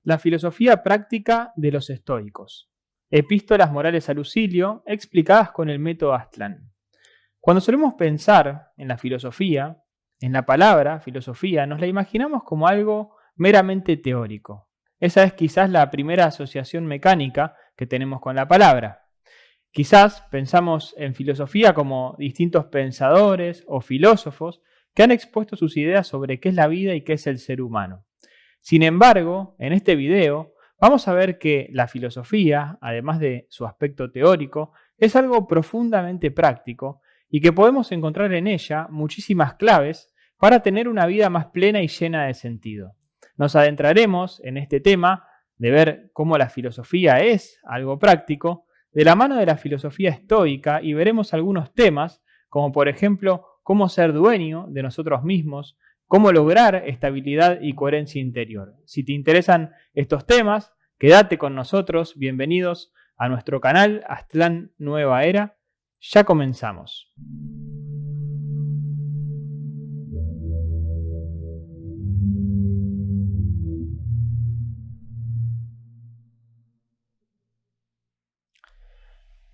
La filosofía práctica de los estoicos. Epístolas morales a Lucilio explicadas con el método Aztlán. Cuando solemos pensar en la filosofía, en la palabra filosofía, nos la imaginamos como algo meramente teórico. Esa es quizás la primera asociación mecánica que tenemos con la palabra. Quizás pensamos en filosofía como distintos pensadores o filósofos que han expuesto sus ideas sobre qué es la vida y qué es el ser humano. Sin embargo, en este video vamos a ver que la filosofía, además de su aspecto teórico, es algo profundamente práctico y que podemos encontrar en ella muchísimas claves para tener una vida más plena y llena de sentido. Nos adentraremos en este tema de ver cómo la filosofía es algo práctico de la mano de la filosofía estoica y veremos algunos temas como por ejemplo cómo ser dueño de nosotros mismos, cómo lograr estabilidad y coherencia interior. Si te interesan estos temas, quédate con nosotros. Bienvenidos a nuestro canal Aztlán Nueva Era. Ya comenzamos.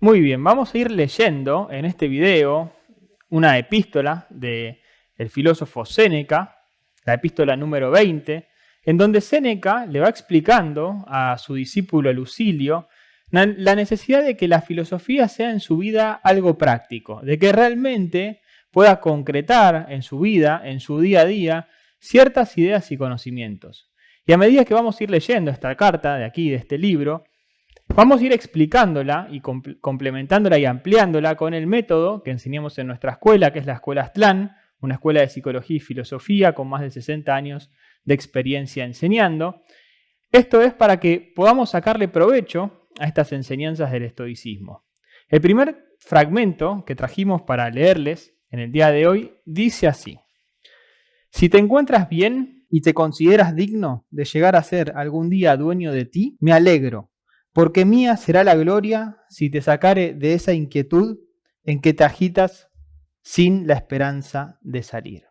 Muy bien, vamos a ir leyendo en este video una epístola del filósofo Séneca, la epístola número 20, en donde Séneca le va explicando a su discípulo Lucilio la necesidad de que la filosofía sea en su vida algo práctico, de que realmente pueda concretar en su vida, en su día a día, ciertas ideas y conocimientos. Y a medida que vamos a ir leyendo esta carta de aquí, de este libro, vamos a ir explicándola y complementándola y ampliándola con el método que enseñamos en nuestra escuela, que es la Escuela Aztlán, una escuela de psicología y filosofía con más de 60 años de experiencia enseñando. Esto es para que podamos sacarle provecho a estas enseñanzas del estoicismo. El primer fragmento que trajimos para leerles en el día de hoy dice así: si te encuentras bien y te consideras digno de llegar a ser algún día dueño de ti, me alegro, porque mía será la gloria si te sacare de esa inquietud en que te agitas sin la esperanza de salir.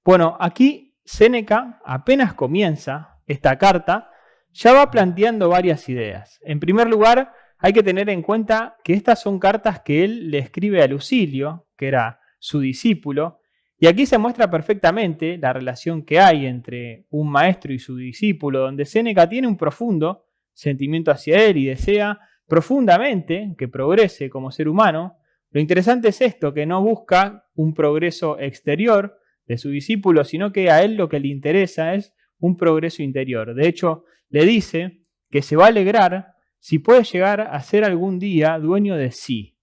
Bueno, aquí Séneca apenas comienza esta carta, ya va planteando varias ideas. En primer lugar, hay que tener en cuenta que estas son cartas que él le escribe a Lucilio, que era su discípulo, y aquí se muestra perfectamente la relación que hay entre un maestro y su discípulo, donde Séneca tiene un profundo sentimiento hacia él y desea profundamente que progrese como ser humano. Lo interesante es esto, que no busca un progreso exterior de su discípulo, sino que a él lo que le interesa es un progreso interior. De hecho, le dice que se va a alegrar si puede llegar a ser algún día dueño de sí.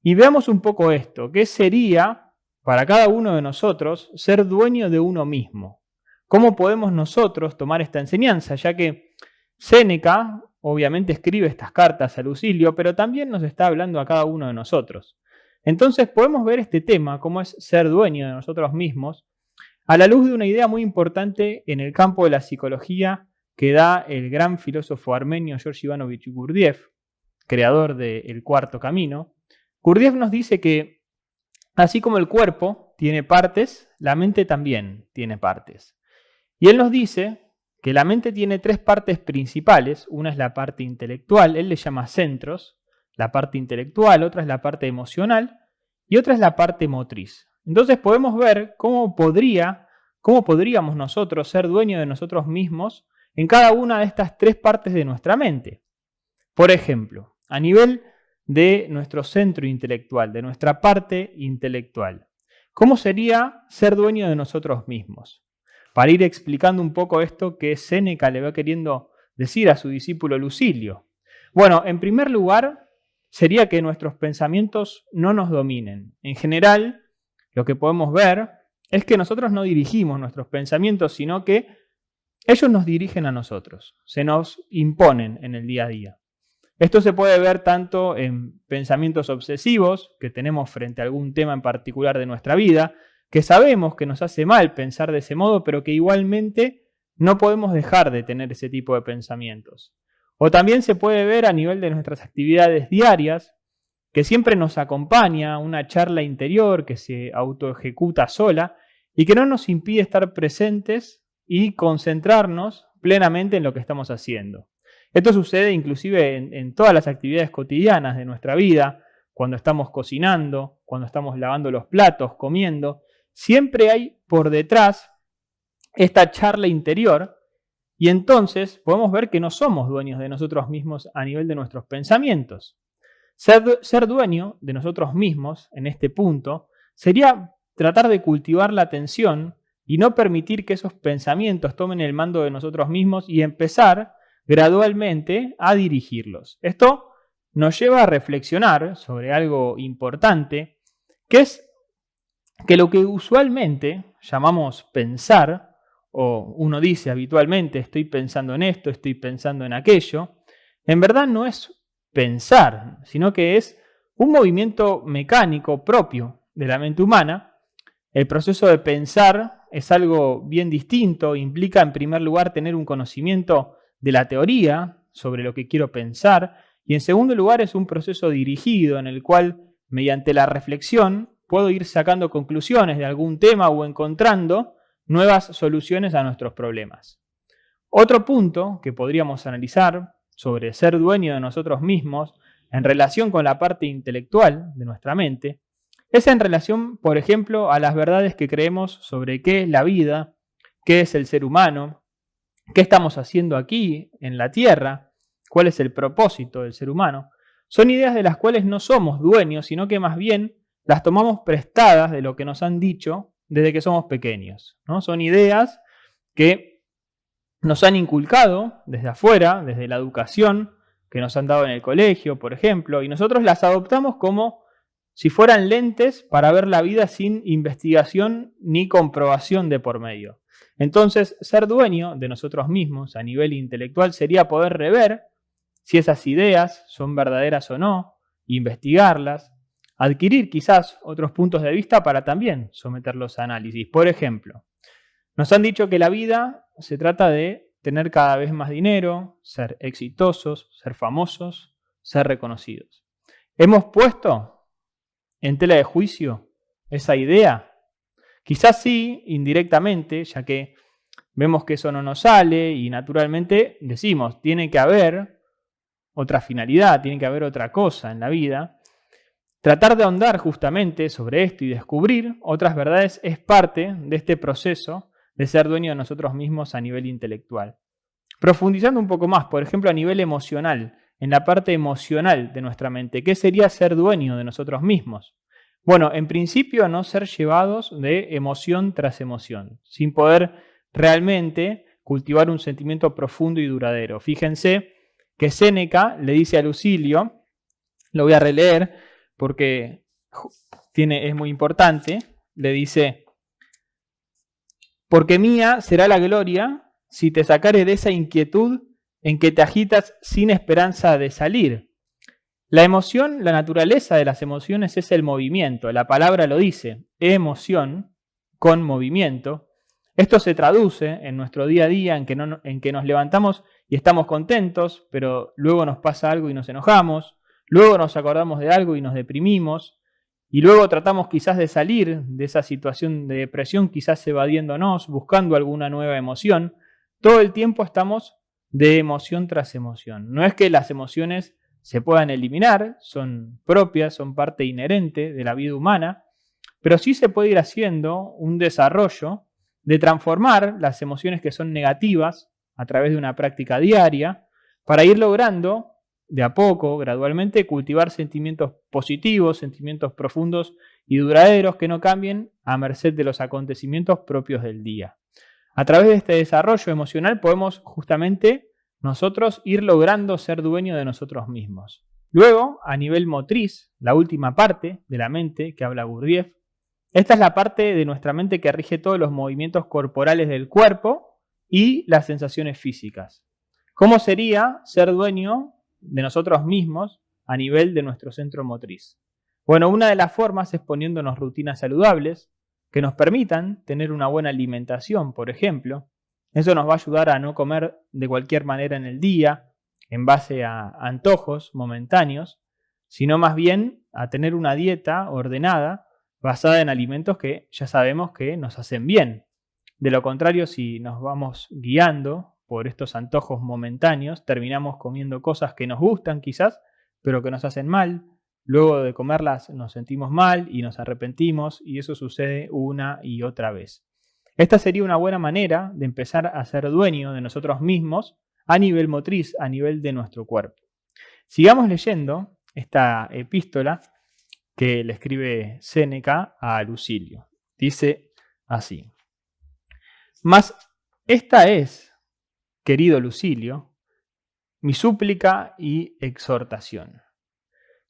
Y veamos un poco esto, ¿qué sería para cada uno de nosotros ser dueño de uno mismo? ¿Cómo podemos nosotros tomar esta enseñanza? Ya que Séneca obviamente escribe estas cartas a Lucilio, pero también nos está hablando a cada uno de nosotros. Entonces podemos ver este tema, cómo es ser dueño de nosotros mismos, a la luz de una idea muy importante en el campo de la psicología que da el gran filósofo armenio George Ivanovich Gurdjieff, creador del Cuarto Camino. Gurdjieff nos dice que así como el cuerpo tiene partes, la mente también tiene partes. Y él nos dice que la mente tiene tres partes principales. Una es la parte intelectual, él le llama centros, la parte intelectual, otra es la parte emocional y otra es la parte motriz. Entonces podemos ver cómo podríamos nosotros ser dueños de nosotros mismos en cada una de estas tres partes de nuestra mente. Por ejemplo, a nivel de nuestro centro intelectual, de nuestra parte intelectual, ¿cómo sería ser dueño de nosotros mismos? Para ir explicando un poco esto que Séneca le va queriendo decir a su discípulo Lucilio. Bueno, en primer lugar, sería que nuestros pensamientos no nos dominen. En general, lo que podemos ver es que nosotros no dirigimos nuestros pensamientos, sino que ellos nos dirigen a nosotros, se nos imponen en el día a día. Esto se puede ver tanto en pensamientos obsesivos que tenemos frente a algún tema en particular de nuestra vida, que sabemos que nos hace mal pensar de ese modo, pero que igualmente no podemos dejar de tener ese tipo de pensamientos. O también se puede ver a nivel de nuestras actividades diarias, que siempre nos acompaña una charla interior que se autoejecuta sola y que no nos impide estar presentes y concentrarnos plenamente en lo que estamos haciendo. Esto sucede inclusive en todas las actividades cotidianas de nuestra vida, cuando estamos cocinando, cuando estamos lavando los platos, comiendo. Siempre hay por detrás esta charla interior y entonces podemos ver que no somos dueños de nosotros mismos a nivel de nuestros pensamientos. Ser dueño de nosotros mismos en este punto sería tratar de cultivar la atención y no permitir que esos pensamientos tomen el mando de nosotros mismos y empezar gradualmente a dirigirlos. Esto nos lleva a reflexionar sobre algo importante, que es que lo que usualmente llamamos pensar, o uno dice habitualmente estoy pensando en esto, estoy pensando en aquello, en verdad no es pensar, sino que es un movimiento mecánico propio de la mente humana. El proceso de pensar es algo bien distinto, implica en primer lugar tener un conocimiento de la teoría sobre lo que quiero pensar y en segundo lugar es un proceso dirigido en el cual mediante la reflexión puedo ir sacando conclusiones de algún tema o encontrando nuevas soluciones a nuestros problemas. Otro punto que podríamos analizar sobre ser dueño de nosotros mismos en relación con la parte intelectual de nuestra mente es en relación, por ejemplo, a las verdades que creemos sobre qué es la vida, qué es el ser humano, qué estamos haciendo aquí en la Tierra, cuál es el propósito del ser humano. Son ideas de las cuales no somos dueños, sino que más bien las tomamos prestadas de lo que nos han dicho desde que somos pequeños, ¿no? Son ideas que nos han inculcado desde afuera, desde la educación que nos han dado en el colegio, por ejemplo, y nosotros las adoptamos como si fueran lentes para ver la vida sin investigación ni comprobación de por medio. Entonces, ser dueño de nosotros mismos a nivel intelectual sería poder rever si esas ideas son verdaderas o no, investigarlas, adquirir quizás otros puntos de vista para también someterlos a análisis. Por ejemplo, nos han dicho que la vida se trata de tener cada vez más dinero, ser exitosos, ser famosos, ser reconocidos. ¿Hemos puesto en tela de juicio esa idea? Quizás sí, indirectamente, ya que vemos que eso no nos sale y naturalmente decimos, tiene que haber otra finalidad, tiene que haber otra cosa en la vida. Tratar de ahondar justamente sobre esto y descubrir otras verdades es parte de este proceso de ser dueño de nosotros mismos a nivel intelectual. Profundizando un poco más, por ejemplo, a nivel emocional, en la parte emocional de nuestra mente, ¿qué sería ser dueño de nosotros mismos? Bueno, en principio no ser llevados de emoción tras emoción, sin poder realmente cultivar un sentimiento profundo y duradero. Fíjense que Séneca le dice a Lucilio, lo voy a releer porque es muy importante, le dice, porque mía será la gloria si te sacare de esa inquietud en que te agitas sin esperanza de salir. La emoción, la naturaleza de las emociones es el movimiento. La palabra lo dice, emoción con movimiento. Esto se traduce en nuestro día a día en que nos levantamos y estamos contentos, pero luego nos pasa algo y nos enojamos, luego nos acordamos de algo y nos deprimimos, y luego tratamos quizás de salir de esa situación de depresión, quizás evadiéndonos, buscando alguna nueva emoción. Todo el tiempo estamos de emoción tras emoción. No es que las emociones se puedan eliminar, son propias, son parte inherente de la vida humana, pero sí se puede ir haciendo un desarrollo de transformar las emociones que son negativas a través de una práctica diaria para ir logrando de a poco, gradualmente, cultivar sentimientos positivos, sentimientos profundos y duraderos que no cambien a merced de los acontecimientos propios del día. A través de este desarrollo emocional podemos justamente nosotros ir logrando ser dueños de nosotros mismos. Luego, a nivel motriz, la última parte de la mente que habla Gurdjieff, esta es la parte de nuestra mente que rige todos los movimientos corporales del cuerpo y las sensaciones físicas. ¿Cómo sería ser dueño de nosotros mismos a nivel de nuestro centro motriz? Bueno, una de las formas es poniéndonos rutinas saludables que nos permitan tener una buena alimentación, por ejemplo. Eso nos va a ayudar a no comer de cualquier manera en el día, en base a antojos momentáneos, sino más bien a tener una dieta ordenada basada en alimentos que ya sabemos que nos hacen bien. De lo contrario, si nos vamos guiando por estos antojos momentáneos, terminamos comiendo cosas que nos gustan quizás, pero que nos hacen mal. Luego de comerlas nos sentimos mal y nos arrepentimos, y eso sucede una y otra vez. Esta sería una buena manera de empezar a ser dueño de nosotros mismos a nivel motriz, a nivel de nuestro cuerpo. Sigamos leyendo esta epístola que le escribe Séneca a Lucilio. Dice así: Mas esta es, querido Lucilio, mi súplica y exhortación,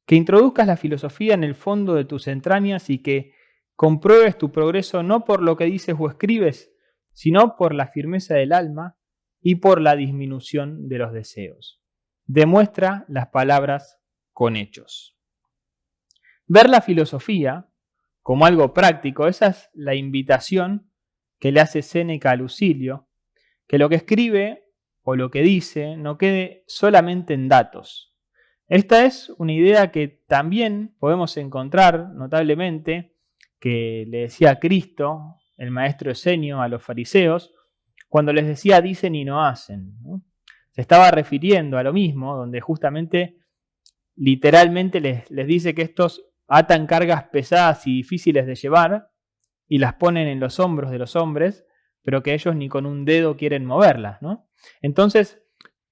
que introduzcas la filosofía en el fondo de tus entrañas y que compruebes tu progreso no por lo que dices o escribes, sino por la firmeza del alma y por la disminución de los deseos. Demuestra las palabras con hechos. Ver la filosofía como algo práctico, esa es la invitación que le hace Séneca a Lucilio, que lo que escribe o lo que dice no quede solamente en datos. Esta es una idea que también podemos encontrar notablemente, que le decía Cristo, el maestro Esenio, a los fariseos, cuando les decía dicen y no hacen, ¿no? Se estaba refiriendo a lo mismo, donde justamente literalmente les dice que estos atan cargas pesadas y difíciles de llevar y las ponen en los hombros de los hombres, pero que ellos ni con un dedo quieren moverlas, ¿no? Entonces,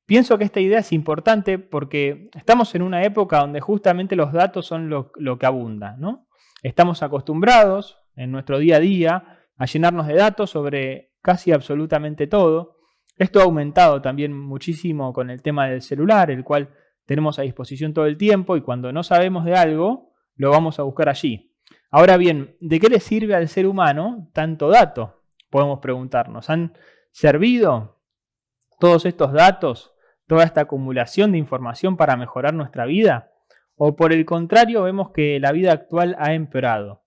pienso que esta idea es importante porque estamos en una época donde justamente los datos son lo que abunda, ¿no? Estamos acostumbrados en nuestro día a día a llenarnos de datos sobre casi absolutamente todo. Esto ha aumentado también muchísimo con el tema del celular, el cual tenemos a disposición todo el tiempo y cuando no sabemos de algo, lo vamos a buscar allí. Ahora bien, ¿de qué le sirve al ser humano tanto dato? Podemos preguntarnos. ¿Han servido todos estos datos, toda esta acumulación de información para mejorar nuestra vida? ¿O por el contrario vemos que la vida actual ha empeorado?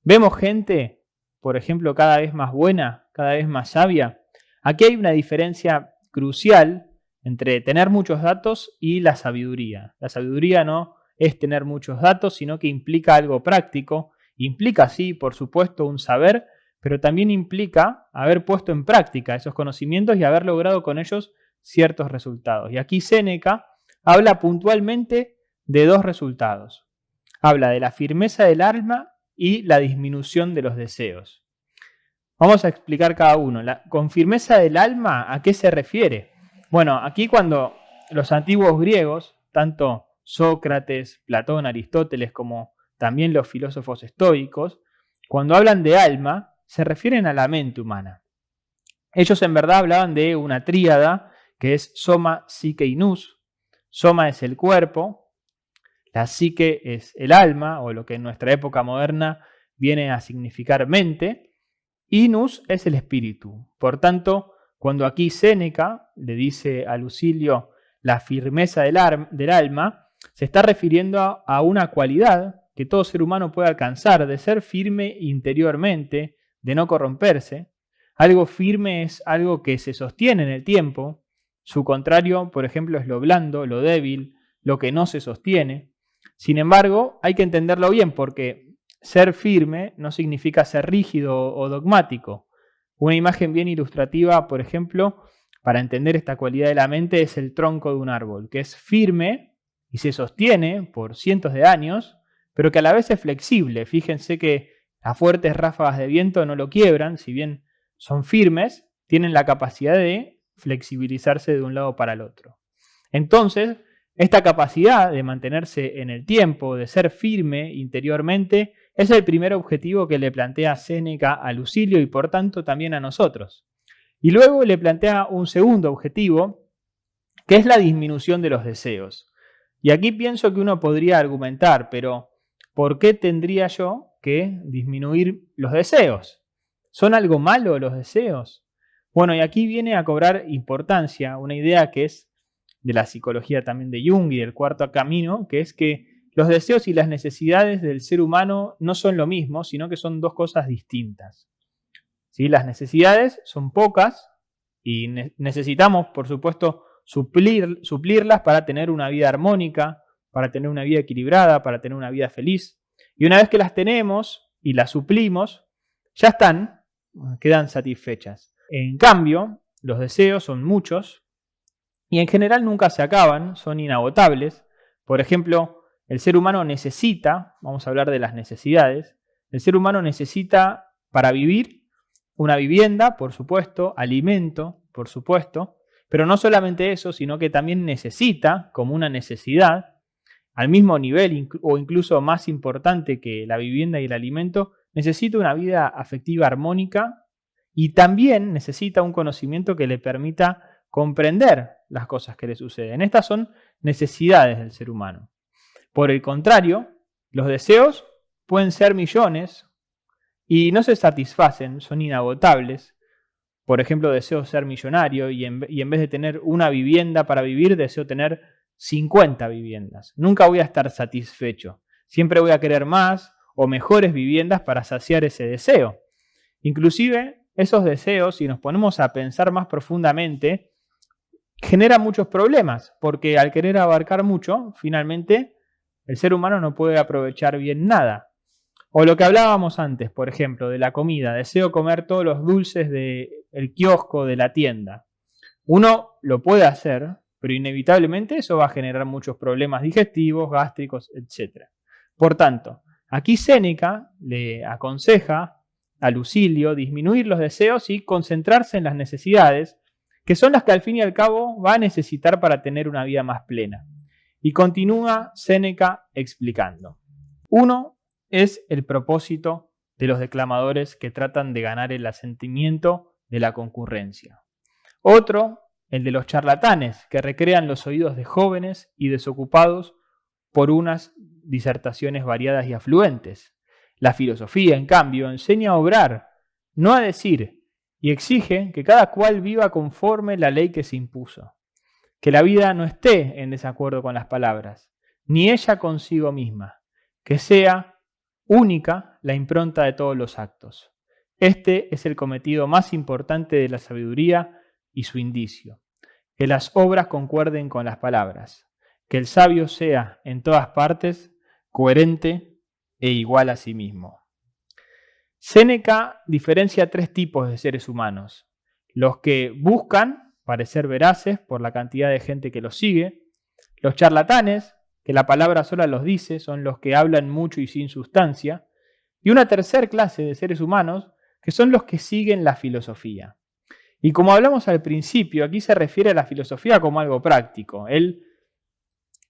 Vemos gente, por ejemplo, cada vez más buena, cada vez más sabia. Aquí hay una diferencia crucial entre tener muchos datos y la sabiduría. La sabiduría no es tener muchos datos, sino que implica algo práctico. Implica, sí, por supuesto, un saber, pero también implica haber puesto en práctica esos conocimientos y haber logrado con ellos ciertos resultados. Y aquí Séneca habla puntualmente de dos resultados. Habla de la firmeza del alma y la disminución de los deseos. Vamos a explicar cada uno. Con firmeza del alma, ¿a qué se refiere? Bueno, aquí cuando los antiguos griegos, tanto Sócrates, Platón, Aristóteles, como también los filósofos estoicos, cuando hablan de alma, se refieren a la mente humana. Ellos en verdad hablaban de una tríada que es soma, psique y nous. Soma es el cuerpo, la psique es el alma, o lo que en nuestra época moderna viene a significar mente, y nous es el espíritu. Por tanto, cuando aquí Séneca le dice a Lucilio la firmeza del alma, se está refiriendo a una cualidad que todo ser humano puede alcanzar, de ser firme interiormente, de no corromperse. Algo firme es algo que se sostiene en el tiempo. Su contrario, por ejemplo, es lo blando, lo débil, lo que no se sostiene. Sin embargo, hay que entenderlo bien porque ser firme no significa ser rígido o dogmático. Una imagen bien ilustrativa, por ejemplo, para entender esta cualidad de la mente es el tronco de un árbol, que es firme y se sostiene por cientos de años, pero que a la vez es flexible. Fíjense que las fuertes ráfagas de viento no lo quiebran, si bien son firmes, tienen la capacidad de flexibilizarse de un lado para el otro. Entonces, esta capacidad de mantenerse en el tiempo, de ser firme interiormente, es el primer objetivo que le plantea Séneca a Lucilio y por tanto también a nosotros. Y luego le plantea un segundo objetivo, que es la disminución de los deseos. Y aquí pienso que uno podría argumentar, pero ¿por qué tendría yo que disminuir los deseos? ¿Son algo malo los deseos? Bueno, y aquí viene a cobrar importancia una idea que es de la psicología también de Jung y del cuarto camino, que es que los deseos y las necesidades del ser humano no son lo mismo, sino que son dos cosas distintas. ¿Sí? Las necesidades son pocas y necesitamos, por supuesto, suplirlas para tener una vida armónica, para tener una vida equilibrada, para tener una vida feliz. Y una vez que las tenemos y las suplimos, ya están, quedan satisfechas. En cambio, los deseos son muchos y en general nunca se acaban, son inagotables. Por ejemplo, el ser humano necesita, vamos a hablar de las necesidades, el ser humano necesita para vivir una vivienda, por supuesto, alimento, por supuesto, pero no solamente eso, sino que también necesita, como una necesidad, al mismo nivel o incluso más importante que la vivienda y el alimento, necesita una vida afectiva armónica y también necesita un conocimiento que le permita comprender las cosas que le suceden. Estas son necesidades del ser humano. Por el contrario, los deseos pueden ser millones y no se satisfacen, son inagotables. Por ejemplo, deseo ser millonario y en vez de tener una vivienda para vivir, deseo tener 50 viviendas. Nunca voy a estar satisfecho. Siempre voy a querer más o mejores viviendas para saciar ese deseo. Inclusive, esos deseos, si nos ponemos a pensar más profundamente, generan muchos problemas, porque al querer abarcar mucho, finalmente, el ser humano no puede aprovechar bien nada. O lo que hablábamos antes, por ejemplo, de la comida. Deseo comer todos los dulces del kiosco, de la tienda. Uno lo puede hacer, pero inevitablemente eso va a generar muchos problemas digestivos, gástricos, etc. Por tanto, aquí Séneca le aconseja a Lucilio disminuir los deseos y concentrarse en las necesidades, que son las que al fin y al cabo va a necesitar para tener una vida más plena. Y continúa Séneca explicando. Uno es el propósito de los declamadores que tratan de ganar el asentimiento de la concurrencia. Otro, el de los charlatanes, que recrean los oídos de jóvenes y desocupados por unas disertaciones variadas y afluentes. La filosofía, en cambio, enseña a obrar, no a decir, y exige que cada cual viva conforme la ley que se impuso. Que la vida no esté en desacuerdo con las palabras, ni ella consigo misma, que sea única la impronta de todos los actos. Este es el cometido más importante de la sabiduría y su indicio. Que las obras concuerden con las palabras. Que el sabio sea en todas partes coherente e igual a sí mismo. Séneca diferencia tres tipos de seres humanos. Los que buscan parecer veraces por la cantidad de gente que los sigue. Los charlatanes, que la palabra sola los dice, son los que hablan mucho y sin sustancia. Y una tercer clase de seres humanos, que son los que siguen la filosofía. Y como hablamos al principio, aquí se refiere a la filosofía como algo práctico. Él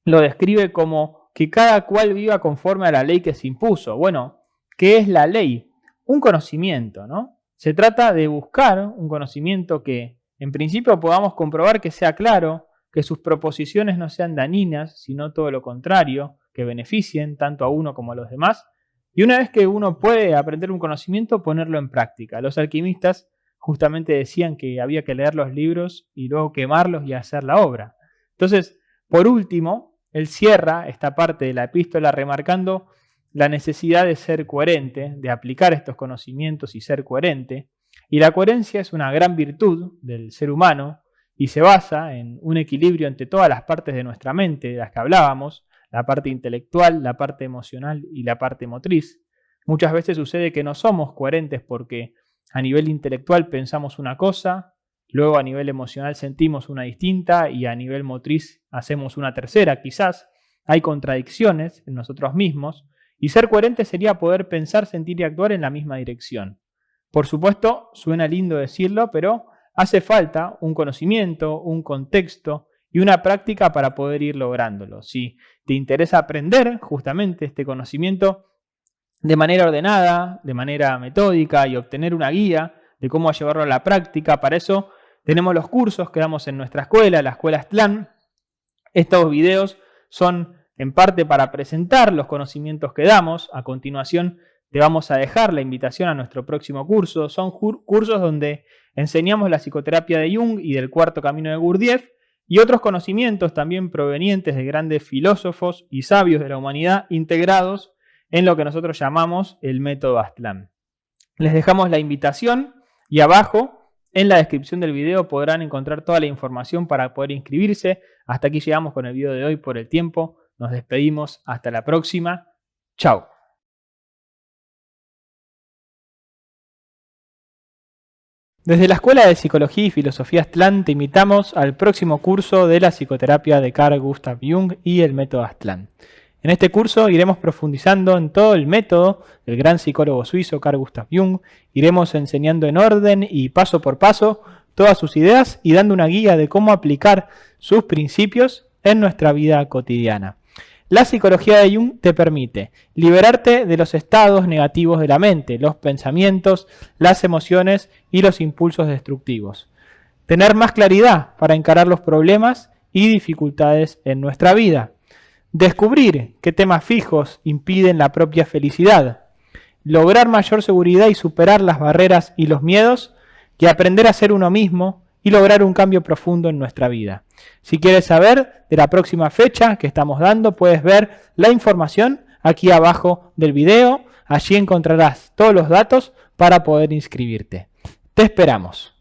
lo describe como que cada cual viva conforme a la ley que se impuso. Bueno, ¿qué es la ley? Un conocimiento, ¿no? Se trata de buscar un conocimiento que en principio podamos comprobar que sea claro, que sus proposiciones no sean dañinas, sino todo lo contrario, que beneficien tanto a uno como a los demás. Y una vez que uno puede aprender un conocimiento, ponerlo en práctica. Los alquimistas justamente decían que había que leer los libros y luego quemarlos y hacer la obra. Entonces, por último, él cierra esta parte de la epístola remarcando la necesidad de ser coherente, de aplicar estos conocimientos y ser coherente. Y la coherencia es una gran virtud del ser humano y se basa en un equilibrio entre todas las partes de nuestra mente, de las que hablábamos, la parte intelectual, la parte emocional y la parte motriz. Muchas veces sucede que no somos coherentes porque a nivel intelectual pensamos una cosa, luego a nivel emocional sentimos una distinta y a nivel motriz hacemos una tercera, quizás. Hay contradicciones en nosotros mismos y ser coherente sería poder pensar, sentir y actuar en la misma dirección. Por supuesto, suena lindo decirlo, pero hace falta un conocimiento, un contexto y una práctica para poder ir lográndolo. Si te interesa aprender justamente este conocimiento de manera ordenada, de manera metódica y obtener una guía de cómo llevarlo a la práctica, para eso tenemos los cursos que damos en nuestra escuela, la Escuela Aztlán. Estos videos son en parte para presentar los conocimientos que damos. A continuación te vamos a dejar la invitación a nuestro próximo curso. Son cursos donde enseñamos la psicoterapia de Jung y del cuarto camino de Gurdjieff y otros conocimientos también provenientes de grandes filósofos y sabios de la humanidad integrados en lo que nosotros llamamos el método Aztlán. Les dejamos la invitación y abajo en la descripción del video podrán encontrar toda la información para poder inscribirse. Hasta aquí llegamos con el video de hoy por el tiempo. Nos despedimos. Hasta la próxima. Chao. Desde la Escuela de Psicología y Filosofía Aztlán te invitamos al próximo curso de la psicoterapia de Carl Gustav Jung y el método Aztlán. En este curso iremos profundizando en todo el método del gran psicólogo suizo Carl Gustav Jung, iremos enseñando en orden y paso por paso todas sus ideas y dando una guía de cómo aplicar sus principios en nuestra vida cotidiana. La psicología de Jung te permite liberarte de los estados negativos de la mente, los pensamientos, las emociones y los impulsos destructivos. Tener más claridad para encarar los problemas y dificultades en nuestra vida. Descubrir qué temas fijos impiden la propia felicidad. Lograr mayor seguridad y superar las barreras y los miedos. Y aprender a ser uno mismo y lograr un cambio profundo en nuestra vida. Si quieres saber de la próxima fecha que estamos dando, puedes ver la información aquí abajo del video. Allí encontrarás todos los datos para poder inscribirte. Te esperamos.